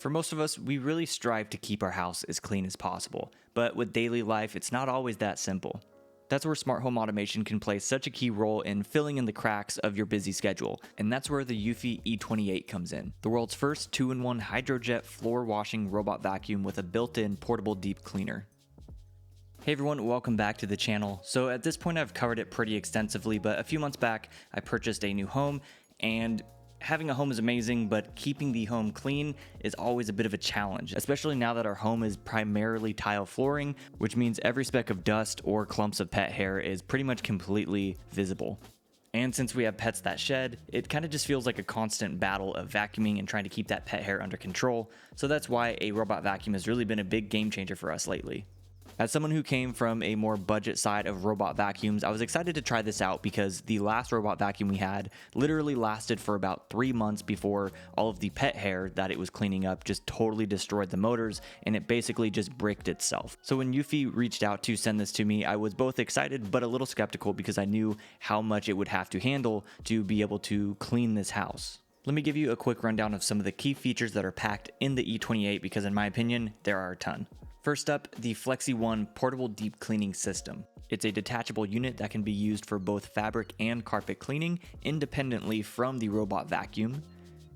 For most of us, we really strive to keep our house as clean as possible, but with daily life, it's not always that simple. That's where smart home automation can play such a key role in filling in the cracks of your busy schedule, and that's where the Eufy E28 comes in, the world's first 2-in-1 Hydrojet floor washing robot vacuum with a built-in portable deep cleaner. Hey everyone, welcome back to the channel. So at this point I've covered it pretty extensively, but a few months back I purchased a new home, and having a home is amazing, but keeping the home clean is always a bit of a challenge, especially now that our home is primarily tile flooring, which means every speck of dust or clumps of pet hair is pretty much completely visible. And since we have pets that shed, it kind of just feels like a constant battle of vacuuming and trying to keep that pet hair under control, so that's why a robot vacuum has really been a big game changer for us lately. As someone who came from a more budget side of robot vacuums, I was excited to try this out because the last robot vacuum we had literally lasted for about 3 months before all of the pet hair that it was cleaning up just totally destroyed the motors, and it basically just bricked itself. So when Eufy reached out to send this to me, I was both excited but a little skeptical because I knew how much it would have to handle to be able to clean this house. Let me give you a quick rundown of some of the key features that are packed in the E28 because in my opinion, there are a ton. First up, the Flexi One Portable Deep Cleaning System. It's a detachable unit that can be used for both fabric and carpet cleaning independently from the robot vacuum.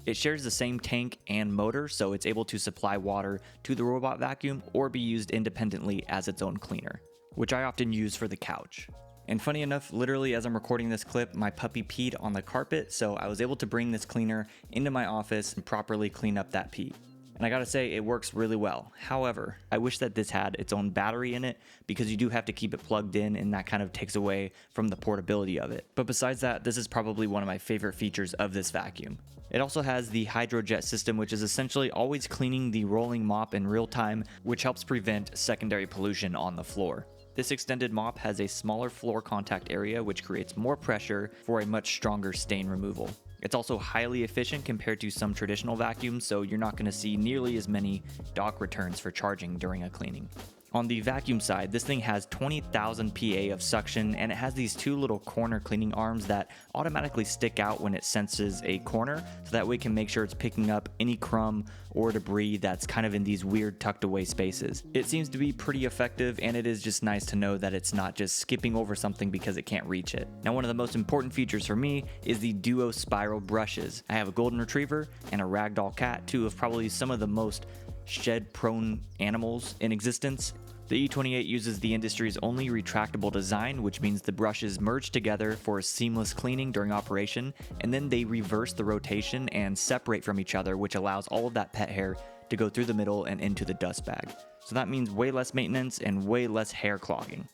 It shares the same tank and motor, so it's able to supply water to the robot vacuum or be used independently as its own cleaner, which I often use for the couch. And funny enough, literally as I'm recording this clip, my puppy peed on the carpet, so I was able to bring this cleaner into my office and properly clean up that pee. And I gotta say, it works really well. However, I wish that this had its own battery in it because you do have to keep it plugged in, and that kind of takes away from the portability of it. But besides that, this is probably one of my favorite features of this vacuum. It also has the Hydrojet system, which is essentially always cleaning the rolling mop in real time, which helps prevent secondary pollution on the floor. This extended mop has a smaller floor contact area, which creates more pressure for a much stronger stain removal. It's also highly efficient compared to some traditional vacuums, so you're not going to see nearly as many dock returns for charging during a cleaning. On the vacuum side, this thing has 20,000 PA of suction, and it has these two little corner cleaning arms that automatically stick out when it senses a corner, so that way it can make sure it's picking up any crumb or debris that's kind of in these weird tucked away spaces. It seems to be pretty effective, and it is just nice to know that it's not just skipping over something because it can't reach it. Now, one of the most important features for me is the duo spiral brushes. I have a golden retriever and a ragdoll cat, two of probably some of the most shed-prone animals in existence. The E28 uses the industry's only retractable design, which means the brushes merge together for seamless cleaning during operation, and then they reverse the rotation and separate from each other, which allows all of that pet hair to go through the middle and into the dust bag. So that means way less maintenance and way less hair clogging.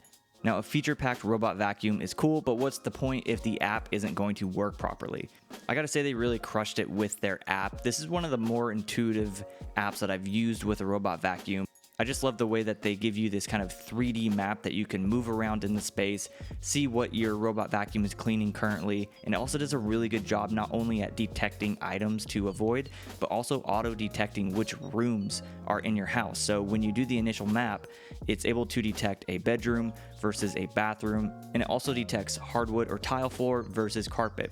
Now, a feature-packed robot vacuum is cool, but what's the point if the app isn't going to work properly? I gotta say, they really crushed it with their app. This is one of the more intuitive apps that I've used with a robot vacuum. I just love the way that they give you this kind of 3D map that you can move around in the space, see what your robot vacuum is cleaning currently, and it also does a really good job not only at detecting items to avoid, but also auto-detecting which rooms are in your house. So when you do the initial map, it's able to detect a bedroom versus a bathroom, and it also detects hardwood or tile floor versus carpet.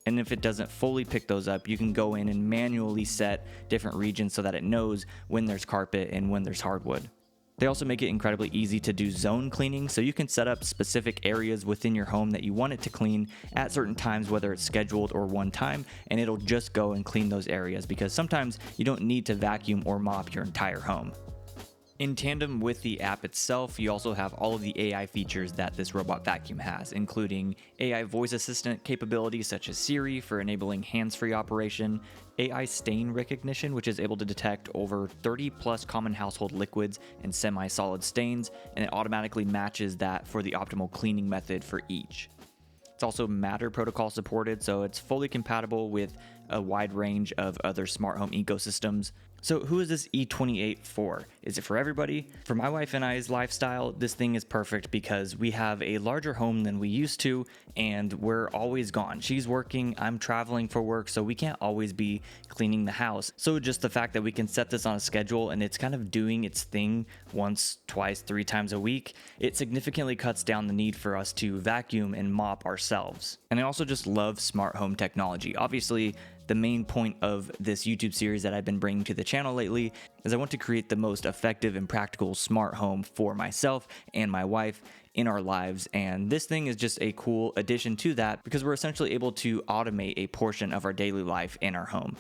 And if it doesn't fully pick those up, you can go in and manually set different regions so that it knows when there's carpet and when there's hardwood. They also make it incredibly easy to do zone cleaning, so you can set up specific areas within your home that you want it to clean at certain times, whether it's scheduled or one time, and it'll just go and clean those areas because sometimes you don't need to vacuum or mop your entire home. In tandem with the app itself, you also have all of the AI features that this robot vacuum has, including AI voice assistant capabilities such as Siri for enabling hands-free operation, AI stain recognition, which is able to detect over 30 plus common household liquids and semi-solid stains, and it automatically matches that for the optimal cleaning method for each. It's also Matter protocol supported, so it's fully compatible with a wide range of other smart home ecosystems. So who is this E28 for? Is it for everybody? For my wife and I's lifestyle, this thing is perfect because we have a larger home than we used to, and we're always gone. She's working, I'm traveling for work, so we can't always be cleaning the house. So just the fact that we can set this on a schedule and it's kind of doing its thing once, twice, 3 times a week, it significantly cuts down the need for us to vacuum and mop ourselves. And I also just love smart home technology. Obviously, the main point of this YouTube series that I've been bringing to the channel lately is I want to create the most effective and practical smart home for myself and my wife in our lives, and this thing is just a cool addition to that because we're essentially able to automate a portion of our daily life in our home.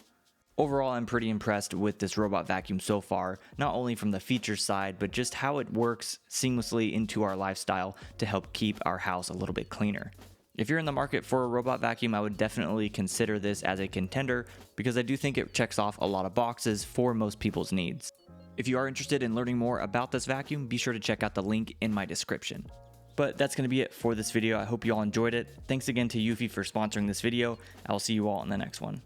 Overall, I'm pretty impressed with this robot vacuum so far, not only from the feature side, but just how it works seamlessly into our lifestyle to help keep our house a little bit cleaner. If you're in the market for a robot vacuum, I would definitely consider this as a contender because I do think it checks off a lot of boxes for most people's needs. If you are interested in learning more about this vacuum, be sure to check out the link in my description. But that's going to be it for this video. I hope you all enjoyed it. Thanks again to Eufy for sponsoring this video. I'll see you all in the next one.